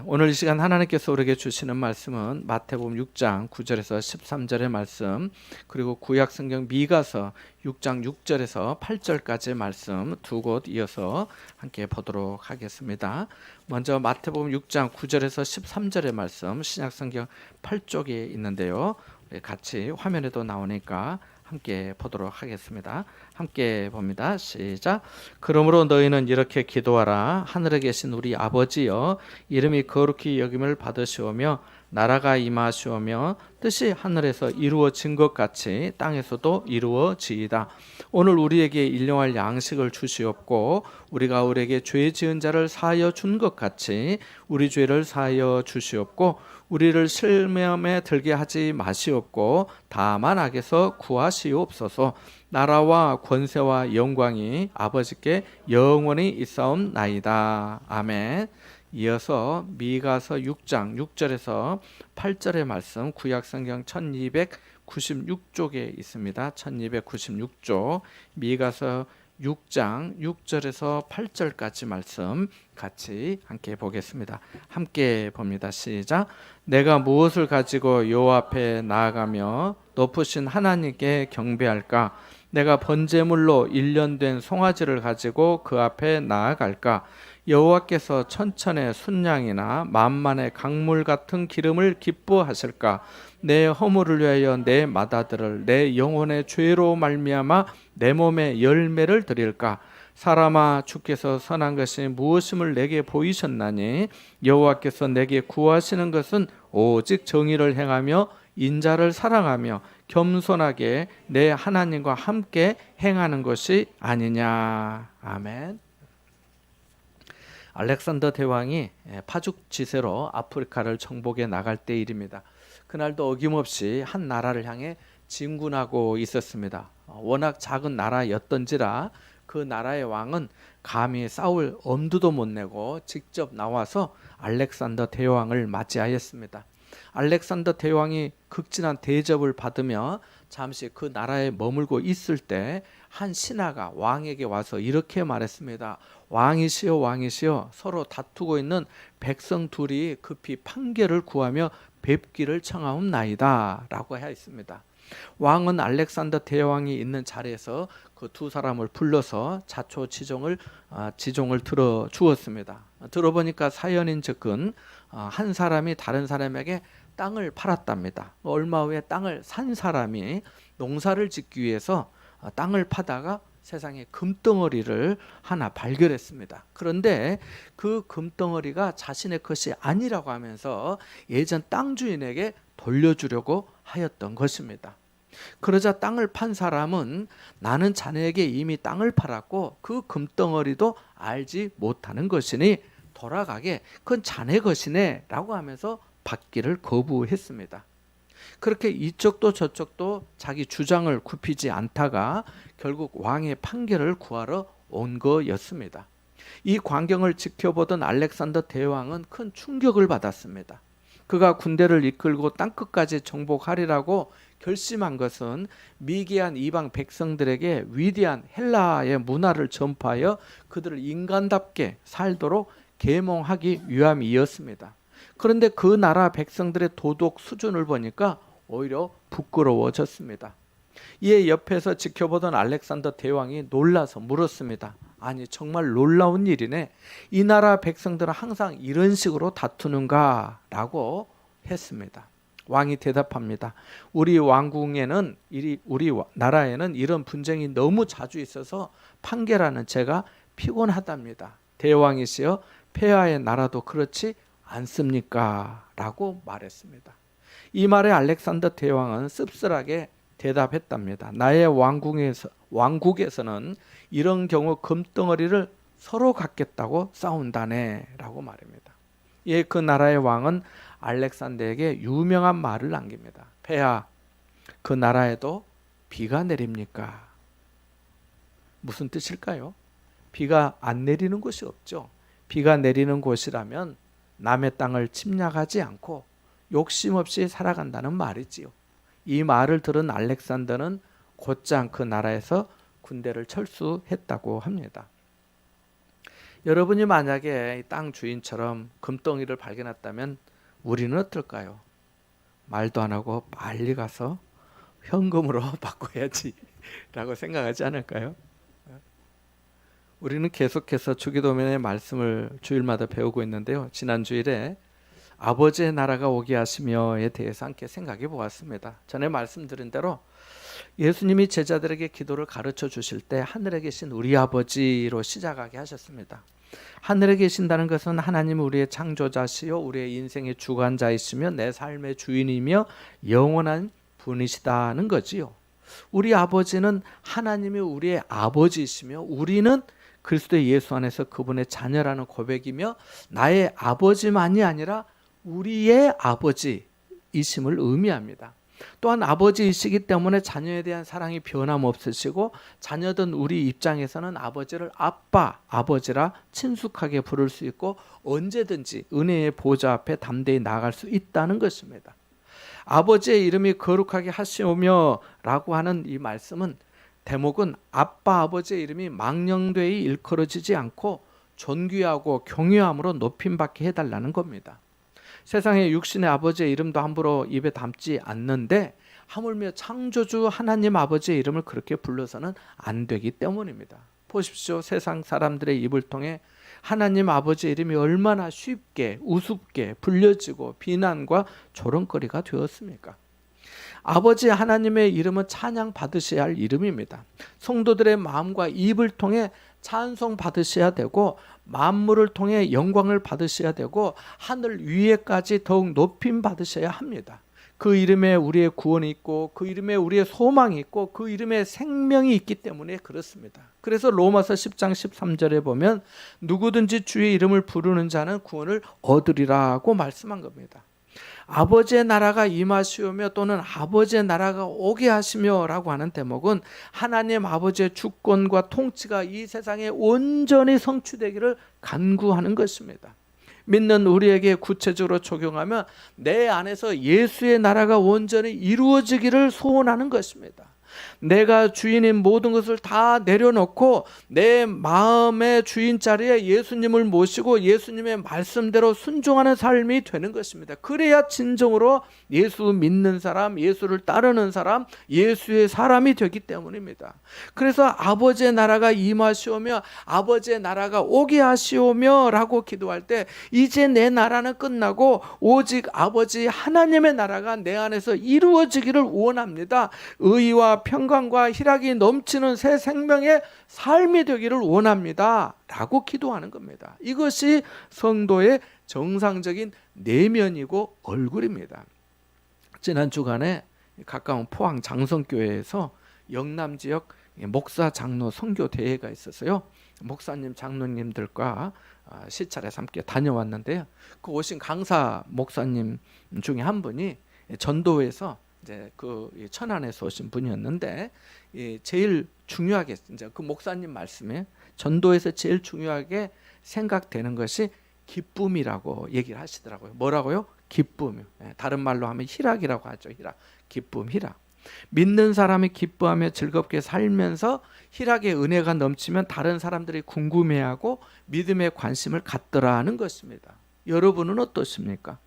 오늘 이 시간 하나님께서 우리에게 주시는 말씀은 마태복음 6장 9절에서 13절의 말씀, 그리고 구약 성경 미가서 6장 6절에서 8절까지의 말씀 두 곳 이어서 함께 보도록 하겠습니다. 먼저 마태복음 6장 9절에서 13절의 말씀, 신약 성경 8쪽에 있는데요. 우리 같이 화면에도 나오니까 함께 보도록 하겠습니다. 함께 봅니다. 시작. 그러므로 너희는 이렇게 기도하라. 하늘에 계신 우리 아버지여, 이름이 거룩히 여김을 받으시오며 나라가 임하시오며 뜻이 하늘에서 이루어진 것 같이 땅에서도 이루어지이다. 오늘 우리에게 일용할 양식을 주시옵고 우리가 우리에게 죄 지은 자를 사하여 준 것 같이 우리 죄를 사하여 주시옵고 우리를 실험에 들게 하지 마시옵고 다만 악에서 구하시옵소서. 나라와 권세와 영광이 아버지께 영원히 있사옵나이다. 아멘. 이어서 미가서 6장 6절에서 8절의 말씀, 구약성경 1296쪽에 있습니다. 1296쪽 미가서 6장 6절에서 8절까지 말씀 같이 함께 보겠습니다. 함께 봅니다. 시작. 내가 무엇을 가지고 여호와 앞에 나아가며 높으신 하나님께 경배할까? 내가 번제물로 1년 된 송아지를 가지고 그 앞에 나아갈까? 여호와께서 천천의 순양이나 만만의 강물 같은 기름을 기뻐하실까? 내 허물을 위하여 내 맏아들을 내 영혼의 죄로 말미암아 내 몸에 열매를 드릴까? 사람아, 주께서 선한 것이 무엇임을 내게 보이셨나니 여호와께서 내게 구하시는 것은 오직 정의를 행하며 인자를 사랑하며 겸손하게 내 하나님과 함께 행하는 것이 아니냐. 아멘. 알렉산더 대왕이 파죽지세로 아프리카를 정복해 나갈 때 일입니다. 그날도 어김없이 한 나라를 향해 진군하고 있었습니다. 워낙 작은 나라였던지라 그 나라의 왕은 감히 싸울 엄두도 못 내고 직접 나와서 알렉산더 대왕을 맞이하였습니다. 알렉산더 대왕이 극진한 대접을 받으며 잠시 그 나라에 머물고 있을 때 한 신하가 왕에게 와서 이렇게 말했습니다. 왕이시여, 왕이시여, 서로 다투고 있는 백성 둘이 급히 판결을 구하며 뵙기를 청하옵나이다 라고 하였습니다. 왕은 알렉산더 대왕이 있는 자리에서 그 두 사람을 불러서 자초지종을 들어 주었습니다. 들어보니까 사연인즉은 한 사람이 다른 사람에게 땅을 팔았답니다. 얼마 후에 땅을 산 사람이 농사를 짓기 위해서 땅을 파다가 세상에 금덩어리를 하나 발견했습니다. 그런데 그 금덩어리가 자신의 것이 아니라고 하면서 예전 땅 주인에게 돌려주려고 하였던 것입니다. 그러자 땅을 판 사람은 나는 자네에게 이미 땅을 팔았고 그 금덩어리도 알지 못하는 것이니 돌아가게, 그건 자네 것이네 라고 하면서 받기를 거부했습니다. 그렇게 이쪽도 저쪽도 자기 주장을 굽히지 않다가 결국 왕의 판결을 구하러 온 거였습니다. 이 광경을 지켜보던 알렉산더 대왕은 큰 충격을 받았습니다. 그가 군대를 이끌고 땅끝까지 정복하리라고 결심한 것은 미개한 이방 백성들에게 위대한 헬라의 문화를 전파하여 그들을 인간답게 살도록 계몽하기 위함이었습니다. 그런데 그 나라 백성들의 도덕 수준을 보니까 오히려 부끄러워졌습니다. 이에 옆에서 지켜보던 알렉산더 대왕이 놀라서 물었습니다. 아니, 정말 놀라운 일이네. 이 나라 백성들은 항상 이런 식으로 다투는가? 라고 했습니다. 왕이 대답합니다. 우리 왕궁에는, 우리 나라에는 이런 분쟁이 너무 자주 있어서 판결하는 제가 피곤하답니다. 대왕이시여, 폐하의 나라도 그렇지 않습니까? 라고 말했습니다. 이 말에 알렉산더 대왕은 씁쓸하게 대답했답니다. 나의 왕국에서는 이런 경우 금덩어리를 서로 갖겠다고 싸운다네 라고 말합니다. 예, 그 나라의 왕은 알렉산더에게 유명한 말을 남깁니다. 폐하, 그 나라에도 비가 내립니까? 무슨 뜻일까요? 비가 안 내리는 곳이 없죠. 비가 내리는 곳이라면 남의 땅을 침략하지 않고 욕심 없이 살아간다는 말이지요. 이 말을 들은 알렉산더는 곧장 그 나라에서 군대를 철수했다고 합니다. 여러분이 만약에 땅 주인처럼 금덩이를 발견했다면 우리는 어떨까요? 말도 안 하고 빨리 가서 현금으로 바꿔야지 라고 생각하지 않을까요? 우리는 계속해서 주기도문의 말씀을 주일마다 배우고 있는데요. 지난 주일에 아버지의 나라가 오게 하시며에 대해서 함께 생각해 보았습니다. 전에 말씀드린 대로 예수님이 제자들에게 기도를 가르쳐 주실 때 하늘에 계신 우리 아버지로 시작하게 하셨습니다. 하늘에 계신다는 것은 하나님 우리의 창조자시요 우리의 인생의 주관자이시며 내 삶의 주인이며 영원한 분이시다는 거지요. 우리 아버지는 하나님이 우리의 아버지이시며 우리는 그리스도 예수 안에서 그분의 자녀라는 고백이며 나의 아버지만이 아니라 우리의 아버지이심을 의미합니다. 또한 아버지이시기 때문에 자녀에 대한 사랑이 변함없으시고 자녀든 우리 입장에서는 아버지를 아빠, 아버지라 친숙하게 부를 수 있고 언제든지 은혜의 보좌 앞에 담대히 나아갈 수 있다는 것입니다. 아버지의 이름이 거룩하게 하시오며 라고 하는 이 말씀은 대목은 아빠 아버지의 이름이 망령되이 일컬어지지 않고 존귀하고 경외함으로 높임받게 해달라는 겁니다. 세상에 육신의 아버지의 이름도 함부로 입에 담지 않는데 하물며 창조주 하나님 아버지의 이름을 그렇게 불러서는 안 되기 때문입니다. 보십시오. 세상 사람들의 입을 통해 하나님 아버지의 이름이 얼마나 쉽게 우습게 불려지고 비난과 조롱거리가 되었습니까? 아버지 하나님의 이름은 찬양 받으셔야 할 이름입니다. 성도들의 마음과 입을 통해 찬송 받으셔야 되고 만물을 통해 영광을 받으셔야 되고 하늘 위에까지 더욱 높임 받으셔야 합니다. 그 이름에 우리의 구원이 있고 그 이름에 우리의 소망이 있고 그 이름에 생명이 있기 때문에 그렇습니다. 그래서 로마서 10장 13절에 보면 누구든지 주의 이름을 부르는 자는 구원을 얻으리라고 말씀한 겁니다. 아버지의 나라가 임하시오며 또는 아버지의 나라가 오게 하시며 라고 하는 대목은 하나님 아버지의 주권과 통치가 이 세상에 온전히 성취되기를 간구하는 것입니다. 믿는 우리에게 구체적으로 적용하면 내 안에서 예수의 나라가 온전히 이루어지기를 소원하는 것입니다. 내가 주인인 모든 것을 다 내려놓고 내 마음의 주인 자리에 예수님을 모시고 예수님의 말씀대로 순종하는 삶이 되는 것입니다. 그래야 진정으로 예수 믿는 사람, 예수를 따르는 사람, 예수의 사람이 되기 때문입니다. 그래서 아버지의 나라가 임하시오며 아버지의 나라가 오게 하시오며 라고 기도할 때 이제 내 나라는 끝나고 오직 아버지 하나님의 나라가 내 안에서 이루어지기를 원합니다. 의와 평강과 희락이 넘치는 새 생명의 삶이 되기를 원합니다 라고 기도하는 겁니다. 이것이 성도의 정상적인 내면이고 얼굴입니다. 지난 주간에 가까운 포항 장성교회에서 영남 지역 목사 장로 선교 대회가 있었어요. 목사님 장로님들과 시차례 함께 다녀왔는데요. 그 오신 강사 목사님 중에 한 분이 전도에서 이제 그 천안에서 오신 분이었는데 제일 중요하게 이제 그 목사님 말씀에 전도에서 제일 중요하게 생각되는 것이 기쁨이라고 얘기를 하시더라고요. 뭐라고요? 기쁨. 다른 말로 하면 희락이라고 하죠. 희락, 기쁨, 희락. 믿는 사람이 기뻐하며 즐겁게 살면서 희락의 은혜가 넘치면 다른 사람들이 궁금해하고 믿음에 관심을 갖더라는 것입니다. 여러분은 어떠십니까?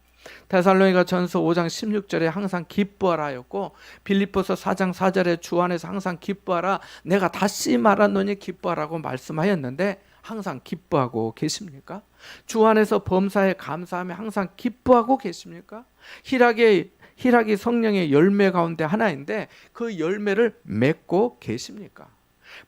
데살로니가 전서 5장 16절에 항상 기뻐하라였고 빌립보서 4장 4절에 주 안에서 항상 기뻐하라 내가 다시 말하노니 기뻐하라고 말씀하였는데 항상 기뻐하고 계십니까? 주 안에서 범사에 감사하며 항상 기뻐하고 계십니까? 희락이 성령의 열매 가운데 하나인데 그 열매를 맺고 계십니까?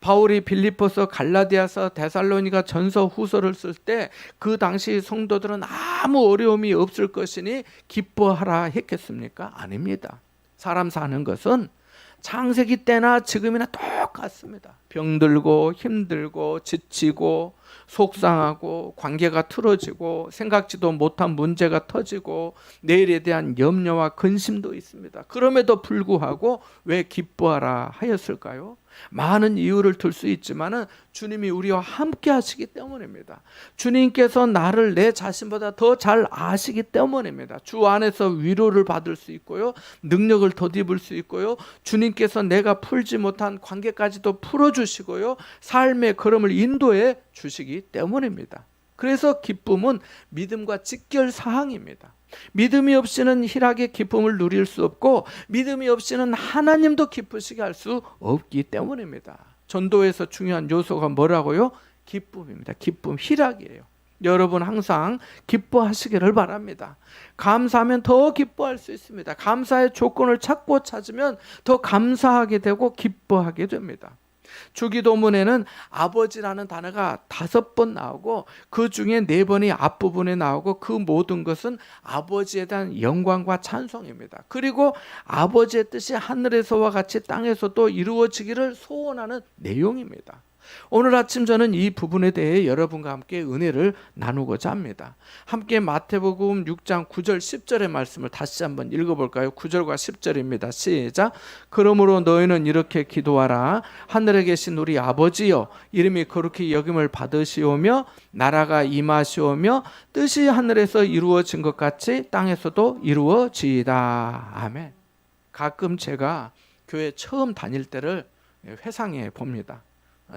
바울이 빌립보서, 갈라디아서, 데살로니가 전서, 후서를 쓸 때 그 당시 성도들은 아무 어려움이 없을 것이니 기뻐하라 했겠습니까? 아닙니다. 사람 사는 것은 창세기 때나 지금이나 똑같습니다. 병들고 힘들고 지치고 속상하고 관계가 틀어지고 생각지도 못한 문제가 터지고 내일에 대한 염려와 근심도 있습니다. 그럼에도 불구하고 왜 기뻐하라 하였을까요? 많은 이유를 들 수 있지만 주님이 우리와 함께 하시기 때문입니다. 주님께서 나를 내 자신보다 더 잘 아시기 때문입니다. 주 안에서 위로를 받을 수 있고요, 능력을 덧입을 수 있고요, 주님께서 내가 풀지 못한 관계까지도 풀어주시고요, 삶의 걸음을 인도해 주시기 때문입니다. 그래서 기쁨은 믿음과 직결사항입니다. 믿음이 없이는 희락의 기쁨을 누릴 수 없고 믿음이 없이는 하나님도 기쁘시게 할 수 없기 때문입니다. 전도에서 중요한 요소가 뭐라고요? 기쁨입니다. 기쁨, 희락이에요. 여러분 항상 기뻐하시기를 바랍니다. 감사하면 더 기뻐할 수 있습니다. 감사의 조건을 찾고 찾으면 더 감사하게 되고 기뻐하게 됩니다. 주기도문에는 아버지라는 단어가 5번 나오고 그 중에 4번이 앞부분에 나오고 그 모든 것은 아버지에 대한 영광과 찬송입니다. 그리고 아버지의 뜻이 하늘에서와 같이 땅에서도 이루어지기를 소원하는 내용입니다. 오늘 아침 저는 이 부분에 대해 여러분과 함께 은혜를 나누고자 합니다. 함께 마태복음 6장 9절 10절의 말씀을 다시 한번 읽어볼까요? 9절과 10절입니다. 시작. 그러므로 너희는 이렇게 기도하라. 하늘에 계신 우리 아버지여, 이름이 거룩히 여김을 받으시오며 나라가 임하시오며 뜻이 하늘에서 이루어진 것 같이 땅에서도 이루어지이다. 아멘. 가끔 제가 교회 처음 다닐 때를 회상해 봅니다.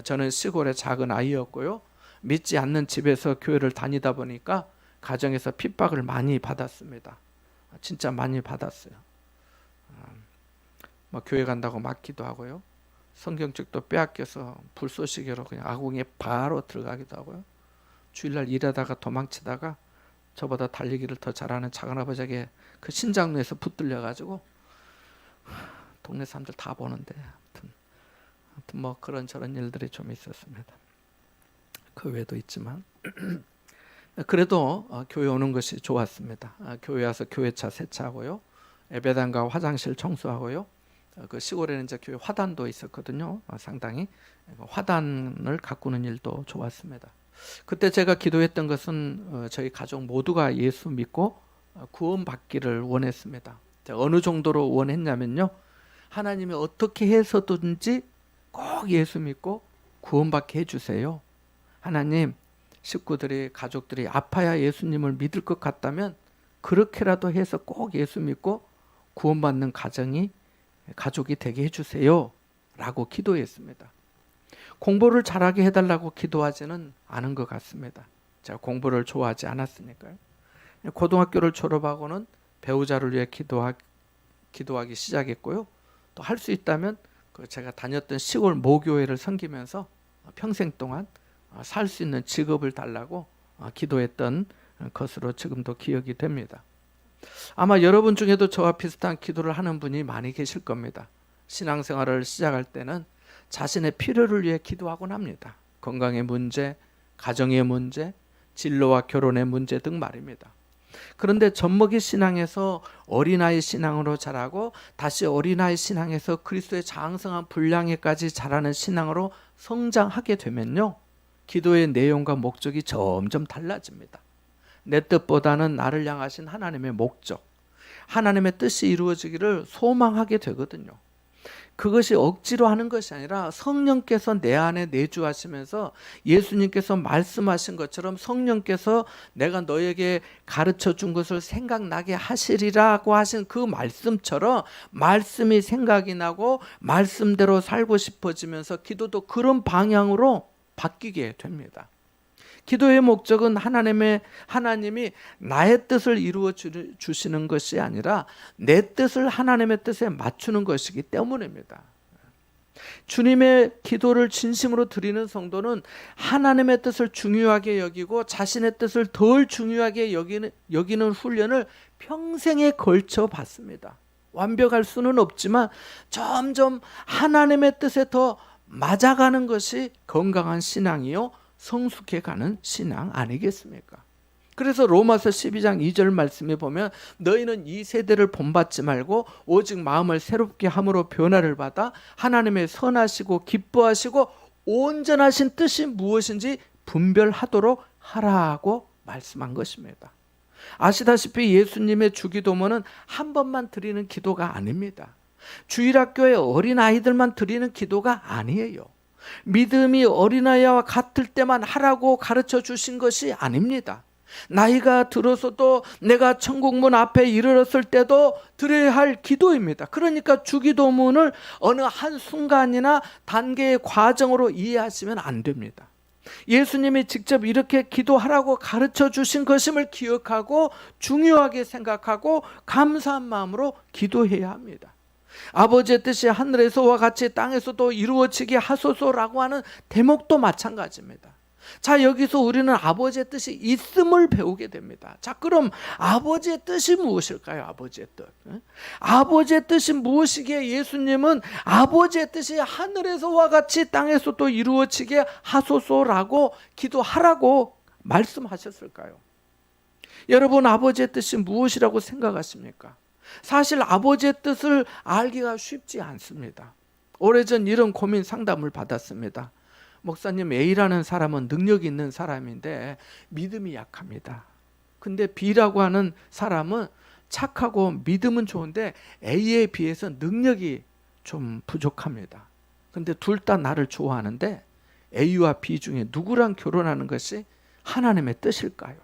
저는 시골의 작은 아이였고요. 믿지 않는 집에서 교회를 다니다 보니까 가정에서 핍박을 많이 받았습니다. 진짜 많이 받았어요. 교회 간다고 맞기도 하고요. 성경책도 빼앗겨서 불쏘시개로 그냥 아궁이에 바로 들어가기도 하고요. 주일날 일하다가 도망치다가 저보다 달리기를 더 잘하는 작은아버지에게 그 신장로에서 붙들려가지고 동네 사람들 다 보는데 아무튼 뭐 그런저런 일들이 좀 있었습니다. 그 외에도 있지만 그래도 교회 오는 것이 좋았습니다. 교회 와서 교회차 세차하고요, 예배당과 화장실 청소하고요. 그 시골에는 이제 교회 화단도 있었거든요. 상당히 화단을 가꾸는 일도 좋았습니다. 그때 제가 기도했던 것은 저희 가족 모두가 예수 믿고 구원받기를 원했습니다. 어느 정도로 원했냐면요, 하나님이 어떻게 해서든지 꼭 예수 믿고 구원받게 해주세요. 하나님, 식구들이 가족들이 아파야 예수님을 믿을 것 같다면 그렇게라도 해서 꼭 예수 믿고 구원받는 가족이 되게 해주세요 라고 기도했습니다. 공부를 잘하게 해달라고 기도하지는 않은 것 같습니다. 제가 공부를 좋아하지 않았으니까요. 고등학교를 졸업하고는 배우자를 위해 기도하기 시작했고요. 또 할 수 있다면 제가 다녔던 시골 모교회를 섬기면서 평생 동안 살 수 있는 직업을 달라고 기도했던 것으로 지금도 기억이 됩니다. 아마 여러분 중에도 저와 비슷한 기도를 하는 분이 많이 계실 겁니다. 신앙생활을 시작할 때는 자신의 필요를 위해 기도하곤 합니다. 건강의 문제, 가정의 문제, 진로와 결혼의 문제 등 말입니다. 그런데 젖먹이 신앙에서 어린아이 신앙으로 자라고 다시 어린아이 신앙에서 그리스도의 장성한 분량에까지 자라는 신앙으로 성장하게 되면요, 기도의 내용과 목적이 점점 달라집니다. 내 뜻보다는 나를 향하신 하나님의 목적, 하나님의 뜻이 이루어지기를 소망하게 되거든요. 그것이 억지로 하는 것이 아니라 성령께서 내 안에 내주하시면서 예수님께서 말씀하신 것처럼 성령께서 내가 너에게 가르쳐 준 것을 생각나게 하시리라고 하신 그 말씀처럼 말씀이 생각이 나고 말씀대로 살고 싶어지면서 기도도 그런 방향으로 바뀌게 됩니다. 기도의 목적은 하나님이 나의 뜻을 이루어 주시는 것이 아니라 내 뜻을 하나님의 뜻에 맞추는 것이기 때문입니다. 주님의 기도를 진심으로 드리는 성도는 하나님의 뜻을 중요하게 여기고 자신의 뜻을 덜 중요하게 여기는 훈련을 평생에 걸쳐 받습니다. 완벽할 수는 없지만 점점 하나님의 뜻에 더 맞아가는 것이 건강한 신앙이요, 성숙해가는 신앙 아니겠습니까? 그래서 로마서 12장 2절 말씀에 보면 너희는 이 세대를 본받지 말고 오직 마음을 새롭게 함으로 변화를 받아 하나님의 선하시고 기뻐하시고 온전하신 뜻이 무엇인지 분별하도록 하라고 말씀한 것입니다. 아시다시피 예수님의 주기도문은 한 번만 드리는 기도가 아닙니다. 주일학교의 어린아이들만 드리는 기도가 아니에요. 믿음이 어린아이와 같을 때만 하라고 가르쳐 주신 것이 아닙니다. 나이가 들어서도 내가 천국문 앞에 이르렀을 때도 드려야 할 기도입니다. 그러니까 주기도문을 어느 한순간이나 단계의 과정으로 이해하시면 안 됩니다. 예수님이 직접 이렇게 기도하라고 가르쳐 주신 것임을 기억하고 중요하게 생각하고 감사한 마음으로 기도해야 합니다. 아버지의 뜻이 하늘에서와 같이 땅에서도 이루어지게 하소서라고 하는 대목도 마찬가지입니다. 자, 여기서 우리는 아버지의 뜻이 있음을 배우게 됩니다. 자, 그럼 아버지의 뜻이 무엇일까요? 아버지의 뜻. 아버지의 뜻이 무엇이기에 예수님은 아버지의 뜻이 하늘에서와 같이 땅에서도 이루어지게 하소서라고 기도하라고 말씀하셨을까요? 여러분, 아버지의 뜻이 무엇이라고 생각하십니까? 사실 아버지의 뜻을 알기가 쉽지 않습니다. 오래전 이런 고민 상담을 받았습니다. 목사님, A라는 사람은 능력이 있는 사람인데 믿음이 약합니다. 근데 B라고 하는 사람은 착하고 믿음은 좋은데 A에 비해서 능력이 좀 부족합니다. 근데 둘 다 나를 좋아하는데 A와 B 중에 누구랑 결혼하는 것이 하나님의 뜻일까요?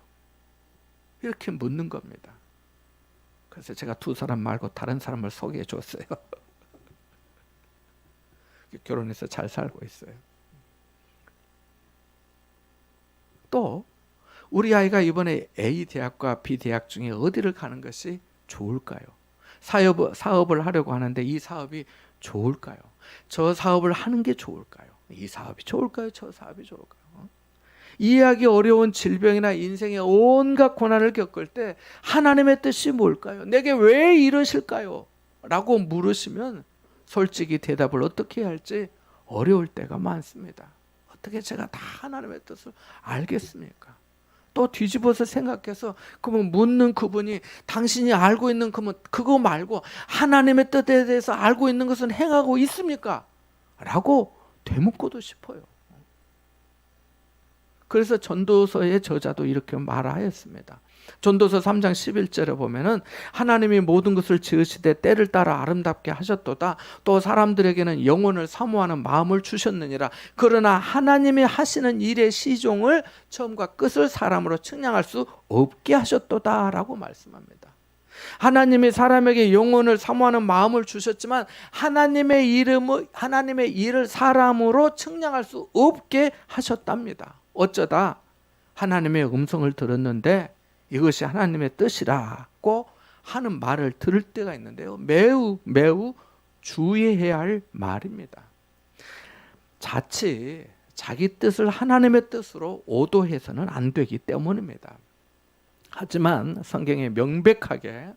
이렇게 묻는 겁니다. 그래서 제가 두 사람 말고 다른 사람을 소개해 줬어요. 결혼해서 잘 살고 있어요. 또 우리 아이가 이번에 A 대학과 B 대학 중에 어디를 가는 것이 좋을까요? 사업을 하려고 하는데 이 사업이 좋을까요? 저 사업을 하는 게 좋을까요? 이 사업이 좋을까요? 저 사업이 좋을까요? 이해하기 어려운 질병이나 인생의 온갖 고난을 겪을 때 하나님의 뜻이 뭘까요? 내게 왜 이러실까요? 라고 물으시면 솔직히 대답을 어떻게 해야 할지 어려울 때가 많습니다. 어떻게 제가 다 하나님의 뜻을 알겠습니까? 또 뒤집어서 생각해서 그러면 묻는 그분이 당신이 알고 있는 그거 말고 하나님의 뜻에 대해서 알고 있는 것은 행하고 있습니까? 라고 되묻고도 싶어요. 그래서 전도서의 저자도 이렇게 말하였습니다. 전도서 3장 11절에 보면은 하나님이 모든 것을 지으시되 때를 따라 아름답게 하셨도다. 또 사람들에게는 영혼을 사모하는 마음을 주셨느니라. 그러나 하나님이 하시는 일의 시종을 처음과 끝을 사람으로 측량할 수 없게 하셨도다 라고 말씀합니다. 하나님이 사람에게 영혼을 사모하는 마음을 주셨지만 하나님의 일을 사람으로 측량할 수 없게 하셨답니다. 어쩌다 하나님의 음성을 들었는데 이것이 하나님의 뜻이라고 하는 말을 들을 때가 있는데요. 매우 주의해야 할 말입니다. 자칫 자기 뜻을 하나님의 뜻으로 오도해서는 안 되기 때문입니다. 하지만 성경에 명백하게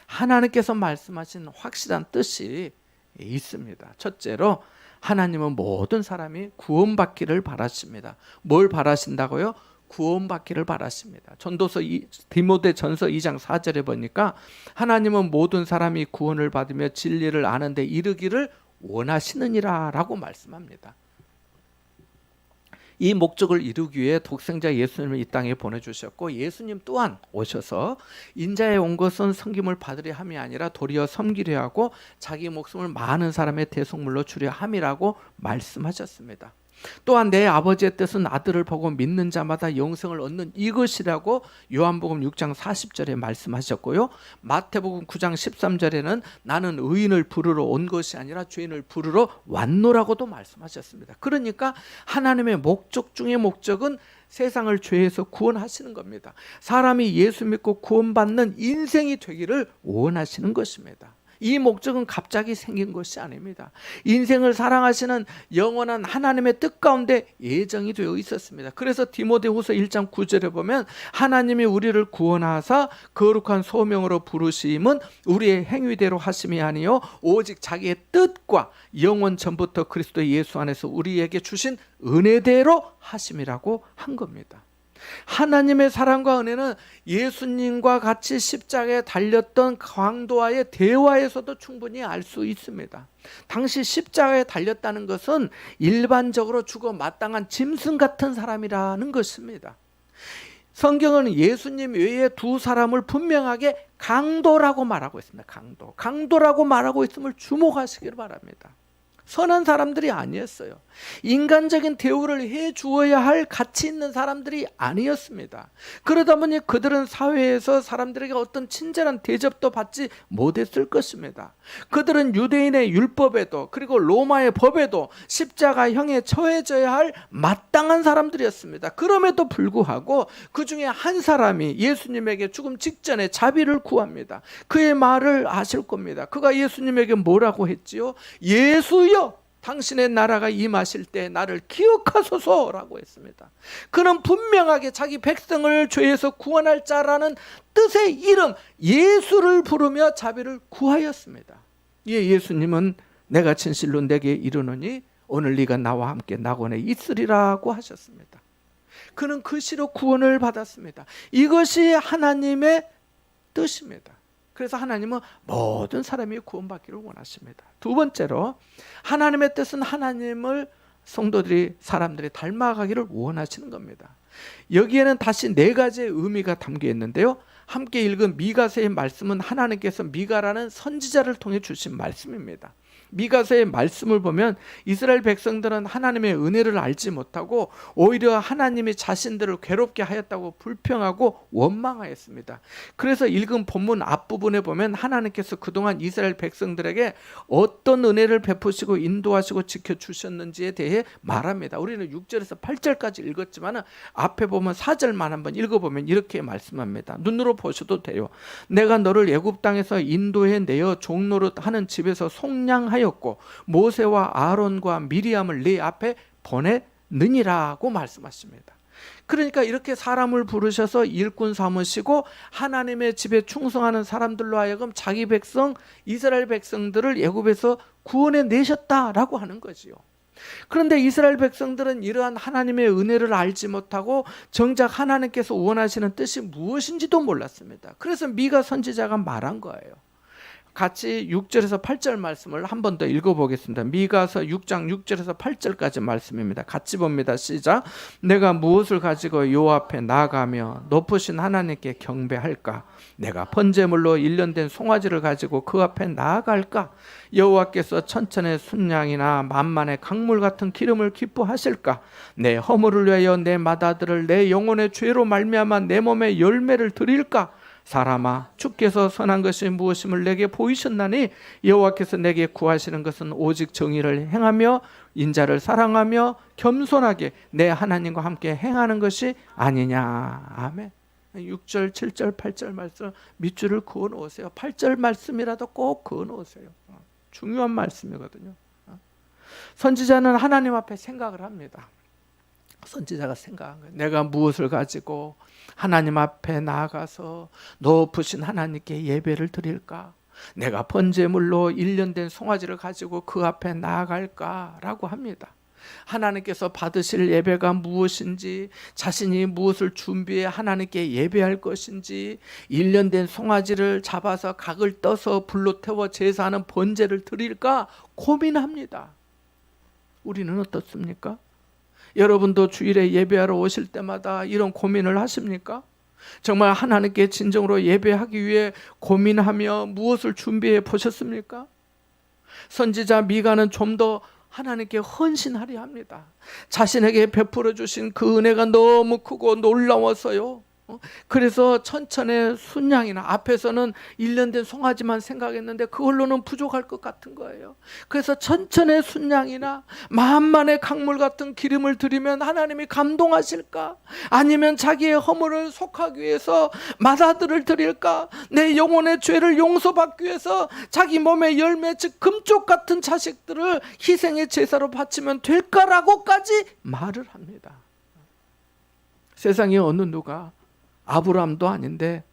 하나님께서 말씀하신 확실한 뜻이 있습니다. 첫째로 하나님은 모든 사람이 구원받기를 바라십니다. 뭘 바라신다고요? 구원받기를 바라십니다. 전도서 디모데전서 2장 4절에 보니까 하나님은 모든 사람이 구원을 받으며 진리를 아는 데 이르기를 원하시느니라 라고 말씀합니다. 이 목적을 이루기 위해 독생자 예수님을 이 땅에 보내주셨고 예수님 또한 오셔서 인자에 온 것은 섬김을 받으려 함이 아니라 도리어 섬기려 하고 자기 목숨을 많은 사람의 대속물로 주려 함이라고 말씀하셨습니다. 또한 내 아버지의 뜻은 아들을 보고 믿는 자마다 영생을 얻는 이것이라고 요한복음 6장 40절에 말씀하셨고요. 마태복음 9장 13절에는 나는 의인을 부르러 온 것이 아니라 죄인을 부르러 왔노라고도 말씀하셨습니다. 그러니까 하나님의 목적 중의 목적은 세상을 죄에서 구원하시는 겁니다. 사람이 예수 믿고 구원받는 인생이 되기를 원하시는 것입니다. 이 목적은 갑자기 생긴 것이 아닙니다. 인생을 사랑하시는 영원한 하나님의 뜻 가운데 예정이 되어 있었습니다. 그래서 디모데후서 1장 9절에 보면 하나님이 우리를 구원하사 거룩한 소명으로 부르심은 우리의 행위대로 하심이 아니요 오직 자기의 뜻과 영원 전부터 그리스도 예수 안에서 우리에게 주신 은혜대로 하심이라고 한 겁니다. 하나님의 사랑과 은혜는 예수님과 같이 십자가에 달렸던 강도와의 대화에서도 충분히 알 수 있습니다. 당시 십자가에 달렸다는 것은 일반적으로 죽어 마땅한 짐승 같은 사람이라는 것입니다. 성경은 예수님 외에 두 사람을 분명하게 강도라고 말하고 있습니다. 강도라고 말하고 있음을 주목하시길 바랍니다. 선한 사람들이 아니었어요. 인간적인 대우를 해 주어야 할 가치 있는 사람들이 아니었습니다. 그러다 보니 그들은 사회에서 사람들에게 어떤 친절한 대접도 받지 못했을 것입니다. 그들은 유대인의 율법에도 그리고 로마의 법에도 십자가형에 처해져야 할 마땅한 사람들이었습니다. 그럼에도 불구하고 그 중에 한 사람이 예수님에게 죽음 직전에 자비를 구합니다. 그의 말을 아실 겁니다. 그가 예수님에게 뭐라고 했지요? 예수여, 당신의 나라가 임하실 때 나를 기억하소서라고 했습니다. 그는 분명하게 자기 백성을 죄에서 구원할 자라는 뜻의 이름 예수를 부르며 자비를 구하였습니다. 예수님은 내가 진실로 내게 이르노니 오늘 네가 나와 함께 낙원에 있으리라고 하셨습니다. 그는 그 시로 구원을 받았습니다. 이것이 하나님의 뜻입니다. 그래서 하나님은 모든 사람이 구원받기를 원하십니다. 두 번째로 하나님의 뜻은 하나님을 성도들이 사람들이 닮아가기를 원하시는 겁니다. 여기에는 다시 네 가지의 의미가 담겨 있는데요. 함께 읽은 미가서의 말씀은 하나님께서 미가라는 선지자를 통해 주신 말씀입니다. 미가서의 말씀을 보면 이스라엘 백성들은 하나님의 은혜를 알지 못하고 오히려 하나님이 자신들을 괴롭게 하였다고 불평하고 원망하였습니다. 그래서 읽은 본문 앞부분에 보면 하나님께서 그동안 이스라엘 백성들에게 어떤 은혜를 베푸시고 인도하시고 지켜주셨는지에 대해 말합니다. 우리는 6절에서 8절까지 읽었지만 앞에 보면 4절만 한번 읽어보면 이렇게 말씀합니다. 눈으로 보셔도 돼요. 내가 너를 애굽 땅에서 인도해내어 종노릇하는 집에서 속량하였고 모세와 아론과 미리암을 네 앞에 보내느니라고 말씀하십니다. 그러니까 이렇게 사람을 부르셔서 일꾼 삼으시고 하나님의 집에 충성하는 사람들로 하여금 자기 백성 이스라엘 백성들을 애굽에서 구원해 내셨다라고 하는 거지요. 그런데 이스라엘 백성들은 이러한 하나님의 은혜를 알지 못하고 정작 하나님께서 원하시는 뜻이 무엇인지도 몰랐습니다. 그래서 미가 선지자가 말한 거예요. 같이 6절에서 8절 말씀을 한 번 더 읽어보겠습니다. 미가서 6장 6절에서 8절까지 말씀입니다. 같이 봅니다. 시작. 내가 무엇을 가지고 요 앞에 나가며 높으신 하나님께 경배할까? 내가 번제물로 1년 된 송아지를 가지고 그 앞에 나아갈까? 여호와께서 천천의 순양이나 만만의 강물 같은 기름을 기뻐하실까? 내 허물을 위하여 내 맏아들을 내 영혼의 죄로 말미암아 내 몸에 열매를 드릴까? 사람아, 주께서 선한 것이 무엇임을 내게 보이셨나니 여호와께서 내게 구하시는 것은 오직 정의를 행하며 인자를 사랑하며 겸손하게 내 하나님과 함께 행하는 것이 아니냐. 아멘. 6절, 7절, 8절 말씀 밑줄을 그어 놓으세요. 8절 말씀이라도 꼭 그어 놓으세요. 중요한 말씀이거든요. 선지자는 하나님 앞에 생각을 합니다. 선지자가 생각한 거예요. 내가 무엇을 가지고 하나님 앞에 나아가서 높으신 하나님께 예배를 드릴까? 내가 번제물로 1년 된 송아지를 가지고 그 앞에 나아갈까라고 합니다. 하나님께서 받으실 예배가 무엇인지, 자신이 무엇을 준비해 하나님께 예배할 것인지, 1년 된 송아지를 잡아서 각을 떠서 불로 태워 제사하는 번제를 드릴까 고민합니다. 우리는 어떻습니까? 여러분도 주일에 예배하러 오실 때마다 이런 고민을 하십니까? 정말 하나님께 진정으로 예배하기 위해 고민하며 무엇을 준비해 보셨습니까? 선지자 미가는 좀 더 하나님께 헌신하려 합니다. 자신에게 베풀어 주신 그 은혜가 너무 크고 놀라워서요. 그래서 천천의 순양이나 앞에서는 1년 된 송아지만 생각했는데 그걸로는 부족할 것 같은 거예요. 그래서 천천의 순양이나 만만의 강물 같은 기름을 드리면 하나님이 감동하실까? 아니면 자기의 허물을 속하기 위해서 맏아들을 드릴까? 내 영혼의 죄를 용서받기 위해서 자기 몸의 열매 즉 금쪽 같은 자식들을 희생의 제사로 바치면 될까라고까지 말을 합니다. 세상에 어느 누가 아브라함도 아닌데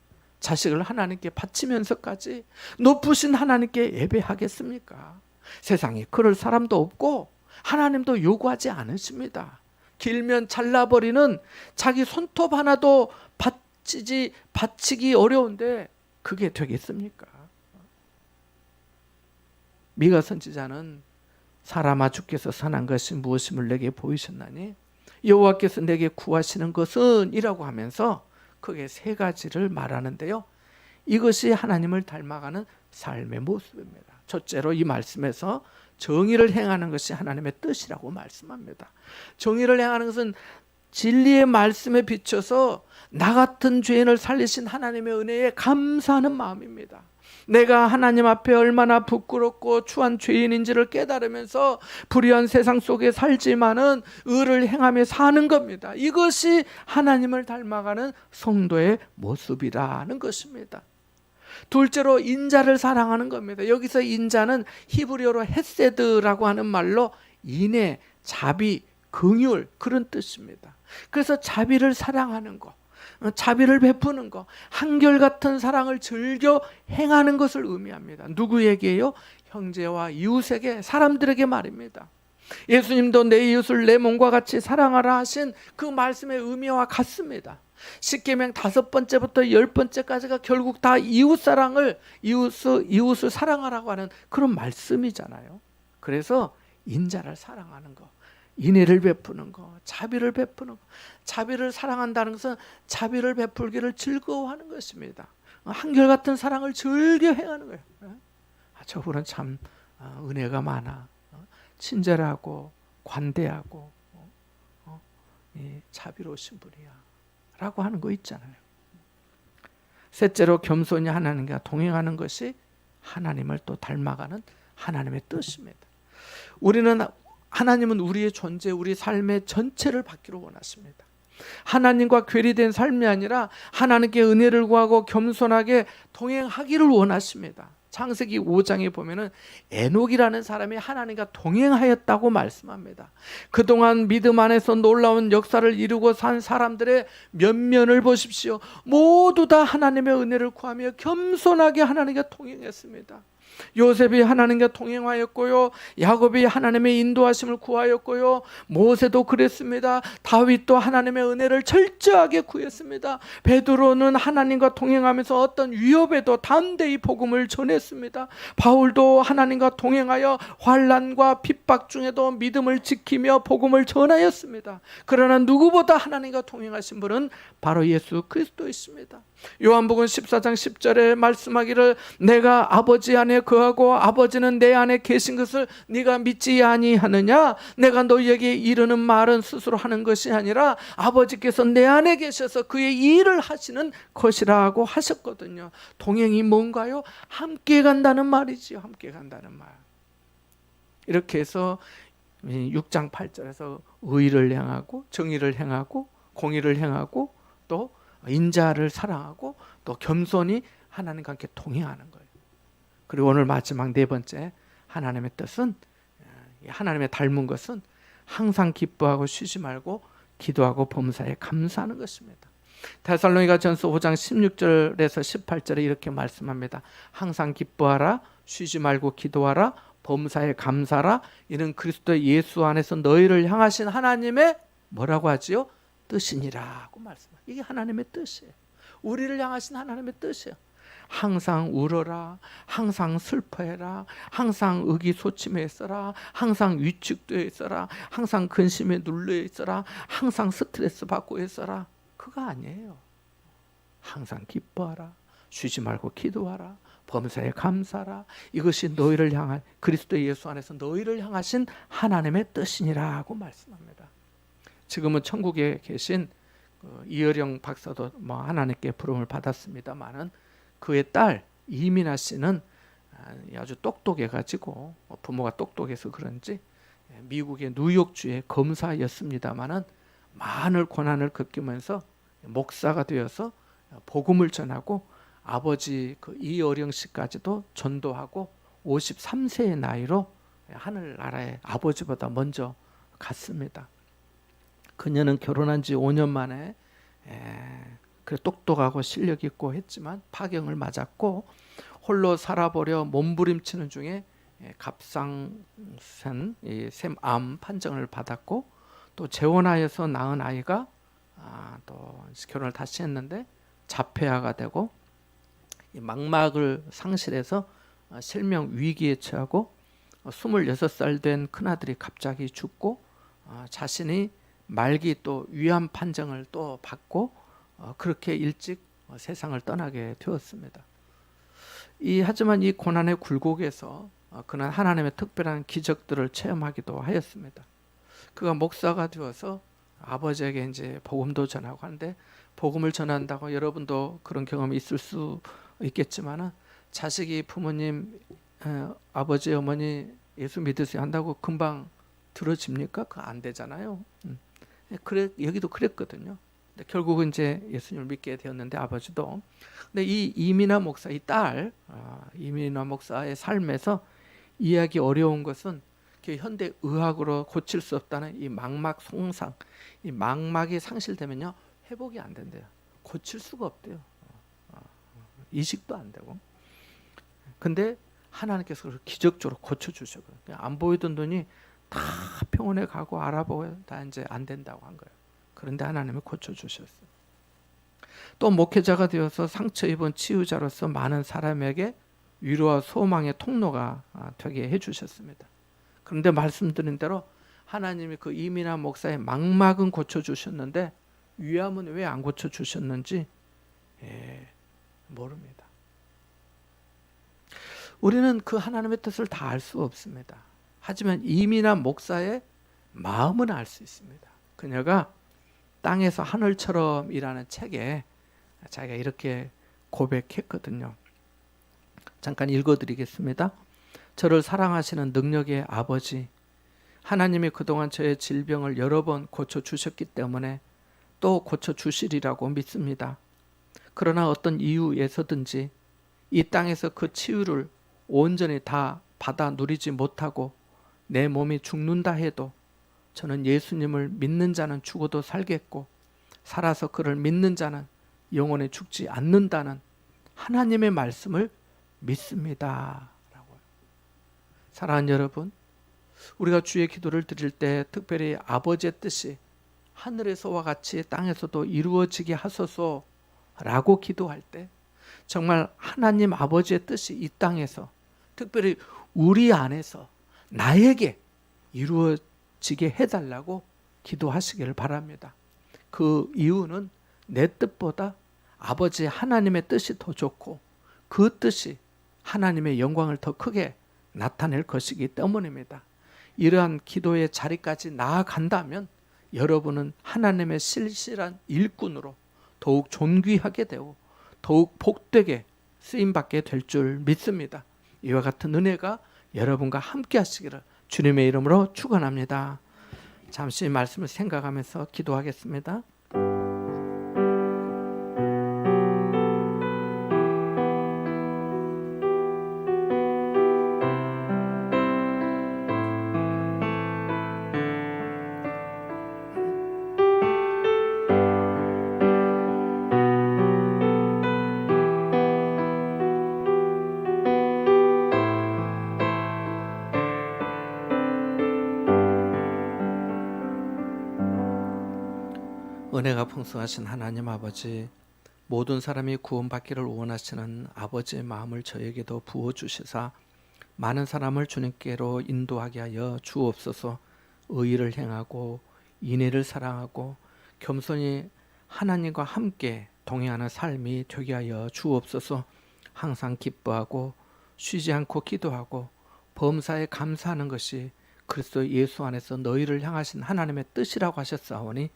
자식을 하나님께 바치면서까지 높으신 하나님께 예배하겠습니까? 세상에 그럴 사람도 없고 하나님도 요구하지 않으십니다. 길면 잘라버리는 자기 손톱 하나도 바치기 어려운데 그게 되겠습니까? 미가 선지자는 사람아, 주께서 선한 것이 무엇임을 내게 보이셨나니 여호와께서 내게 구하시는 것은 이라고 하면서 크게 세 가지를 말하는데요. 이것이 하나님을 닮아가는 삶의 모습입니다. 첫째로 이 말씀에서 정의를 행하는 것이 하나님의 뜻이라고 말씀합니다. 정의를 행하는 것은 진리의 말씀에 비춰서 나 같은 죄인을 살리신 하나님의 은혜에 감사하는 마음입니다. 내가 하나님 앞에 얼마나 부끄럽고 추한 죄인인지를 깨달으면서 불의한 세상 속에 살지만은 의를 행하며 사는 겁니다. 이것이 하나님을 닮아가는 성도의 모습이라는 것입니다. 둘째로 인자를 사랑하는 겁니다. 여기서 인자는 히브리어로 헤세드라고 하는 말로 인애, 자비, 긍휼 그런 뜻입니다. 그래서 자비를 사랑하는 것, 자비를 베푸는 것, 한결같은 사랑을 즐겨 행하는 것을 의미합니다. 누구에게요? 형제와 이웃에게, 사람들에게 말입니다. 예수님도 내 이웃을 내 몸과 같이 사랑하라 하신 그 말씀의 의미와 같습니다. 십계명 5번째부터 10번째까지가 결국 다 이웃을 사랑하라고 하는 그런 말씀이잖아요. 그래서 인자를 사랑하는 것, 인애를 베푸는 것, 자비를 베푸는 것. 자비를 사랑한다는 것은 자비를 베풀기를 즐거워하는 것입니다. 한결같은 사랑을 즐겨 행하는 거예요. 저분은 참 은혜가 많아, 친절하고 관대하고 자비로우신 분이야 라고 하는 거 있잖아요. 셋째로 겸손히 하나님과 동행하는 것이 하나님을 또 닮아가는 하나님의 뜻입니다. 하나님은 우리의 존재, 우리 삶의 전체를 받기를 원하십니다. 하나님과 괴리된 삶이 아니라 하나님께 은혜를 구하고 겸손하게 동행하기를 원하십니다. 창세기 5장에 보면은 에녹이라는 사람이 하나님과 동행하였다고 말씀합니다. 그동안 믿음 안에서 놀라운 역사를 이루고 산 사람들의 면면을 보십시오. 모두 다 하나님의 은혜를 구하며 겸손하게 하나님과 동행했습니다. 요셉이 하나님과 동행하였고요, 야곱이 하나님의 인도하심을 구하였고요, 모세도 그랬습니다. 다윗도 하나님의 은혜를 철저하게 구했습니다. 베드로는 하나님과 동행하면서 어떤 위협에도 담대히 복음을 전했습니다. 바울도 하나님과 동행하여 환난과 핍박 중에도 믿음을 지키며 복음을 전하였습니다. 그러나 누구보다 하나님과 동행하신 분은 바로 예수 그리스도이십니다. 요한복음 14장 10절에 말씀하기를 내가 아버지 안에 거하고 아버지는 내 안에 계신 것을 네가 믿지 아니하느냐? 내가 너희에게 이르는 말은 스스로 하는 것이 아니라 아버지께서 내 안에 계셔서 그의 일을 하시는 것이라고 하셨거든요. 동행이 뭔가요? 함께 간다는 말이지요. 함께 간다는 말. 이렇게 해서 6장 8절에서 의를 행하고 정의를 행하고 공의를 행하고 또 인자를 사랑하고 또 겸손히 하나님과 함께 동행하는 거예요. 그리고 오늘 마지막 4번째, 하나님의 뜻은, 하나님의 닮은 것은 항상 기뻐하고 쉬지 말고 기도하고 범사에 감사하는 것입니다. 데살로니가전서 5장 16절에서 18절에 이렇게 말씀합니다. 항상 기뻐하라, 쉬지 말고 기도하라, 범사에 감사하라. 이는 그리스도 예수 안에서 너희를 향하신 하나님의 뭐라고 하지요? 뜻이니라고 말씀합니다. 이게 하나님의 뜻이에요. 우리를 향하신 하나님의 뜻이에요. 항상 울어라, 항상 슬퍼해라, 항상 의기소침해 있어라, 항상 위축되어 있어라, 항상 근심에 눌려 있어라, 항상 스트레스 받고 있어라. 그거 아니에요. 항상 기뻐하라, 쉬지 말고 기도하라, 범사에 감사하라. 이것이 너희를 향한 그리스도 예수 안에서 너희를 향하신 하나님의 뜻이니라고 말씀합니다. 지금은 천국에 계신 이어령 박사도 하나님께 부름을 받았습니다만은 그의 딸 이민아 씨는 아주 똑똑해가지고 부모가 똑똑해서 그런지 미국의 뉴욕주의 검사였습니다만은 많은 고난을 겪으면서 목사가 되어서 복음을 전하고 아버지 그 이어령 씨까지도 전도하고 53세의 나이로 하늘나라의 아버지보다 먼저 갔습니다. 그녀는 결혼한 지 5년 만에 그래 똑똑하고 실력 있고 했지만 파경을 맞았고 홀로 살아보려 몸부림치는 중에 갑상선 샘암 판정을 받았고 또 재혼하여서 낳은 아이가 또 결혼을 다시 했는데 자폐아가 되고 망막을 상실해서 실명 위기에 처하고 26살 된 큰아들이 갑자기 죽고 자신이 말기 또 위암 판정을 또 받고 그렇게 일찍 세상을 떠나게 되었습니다. 하지만 이 고난의 굴곡에서 그는 하나님의 특별한 기적들을 체험하기도 하였습니다. 그가 목사가 되어서 아버지에게 이제 복음도 전하고 하는데, 복음을 전한다고 여러분도 그런 경험이 있을 수 있겠지만은, 자식이 부모님, 아버지 어머니 예수 믿으세요 한다고 금방 들어집니까? 그거 안 되잖아요. 그래, 여기도 그랬거든요. 근데 결국은 이제 예수님을 믿게 되었는데, 아버지도. 근데 이 이민아 목사, 이 딸, 이민아 목사의 삶에서 이해하기 어려운 것은 현대 의학으로 고칠 수 없다는 이 망막 손상, 이 망막이 상실되면요 회복이 안 된대요. 고칠 수가 없대요. 이식도 안 되고. 근데 하나님께서 그걸 기적적으로 고쳐주셨거든요. 안 보이던 눈이 다 병원에 가고 알아보고 다 이제 안 된다고 한 거예요. 그런데 하나님이 고쳐주셨어요. 또 목회자가 되어서 상처 입은 치유자로서 많은 사람에게 위로와 소망의 통로가 되게 해주셨습니다. 그런데 말씀드린 대로 하나님이 그 이민아 목사의 망막은 고쳐주셨는데 위암은 왜 안 고쳐주셨는지 모릅니다. 우리는 그 하나님의 뜻을 다 알 수 없습니다. 하지만 이민아 목사의 마음은 알 수 있습니다. 그녀가 땅에서 하늘처럼 이라는 책에 자기가 이렇게 고백했거든요. 잠깐 읽어드리겠습니다. 저를 사랑하시는 능력의 아버지, 하나님이 그동안 저의 질병을 여러 번 고쳐주셨기 때문에 또 고쳐주시리라고 믿습니다. 그러나 어떤 이유에서든지 이 땅에서 그 치유를 온전히 다 받아 누리지 못하고 내 몸이 죽는다 해도 저는 예수님을 믿는 자는 죽어도 살겠고 살아서 그를 믿는 자는 영원히 죽지 않는다는 하나님의 말씀을 믿습니다. 라고요. 사랑하는 여러분, 우리가 주의 기도를 드릴 때 특별히 아버지의 뜻이 하늘에서와 같이 땅에서도 이루어지게 하소서라고 기도할 때 정말 하나님 아버지의 뜻이 이 땅에서 특별히 우리 안에서 나에게 이루어지게 해달라고 기도하시기를 바랍니다. 그 이유는 내 뜻보다 아버지 하나님의 뜻이 더 좋고 그 뜻이 하나님의 영광을 더 크게 나타낼 것이기 때문입니다. 이러한 기도의 자리까지 나아간다면 여러분은 하나님의 실실한 일꾼으로 더욱 존귀하게 되고 더욱 복되게 쓰임받게 될 줄 믿습니다. 이와 같은 은혜가 여러분과 함께 하시기를 주님의 이름으로 축원합니다. 잠시 말씀을 생각하면서 기도하겠습니다. 은혜가 풍성하신 하나님 아버지, 모든 사람이 구원받기를 원하시는 아버지의 마음을 저에게도 부어주시사 많은 사람을 주님께로 인도하게 하여 주옵소서. 의의를 행하고 인애를 사랑하고 겸손히 하나님과 함께 동행하는 삶이 되게 하여 주옵소서. 항상 기뻐하고 쉬지 않고 기도하고 범사에 감사하는 것이 그리스도 예수 안에서 너희를 향하신 하나님의 뜻이라고 하셨사오니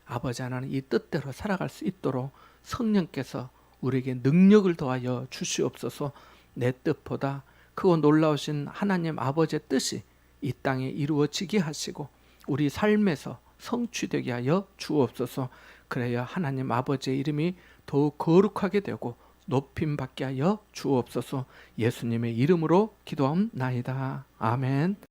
아버지 하나님, 이 뜻대로 살아갈 수 있도록 성령께서 우리에게 능력을 더하여 주시옵소서. 내 뜻보다 크고 놀라우신 하나님 아버지의 뜻이 이 땅에 이루어지게 하시고 우리 삶에서 성취되게 하여 주옵소서. 그래야 하나님 아버지의 이름이 더욱 거룩하게 되고 높임 받게 하여 주옵소서. 예수님의 이름으로 기도하옵나이다. 아멘.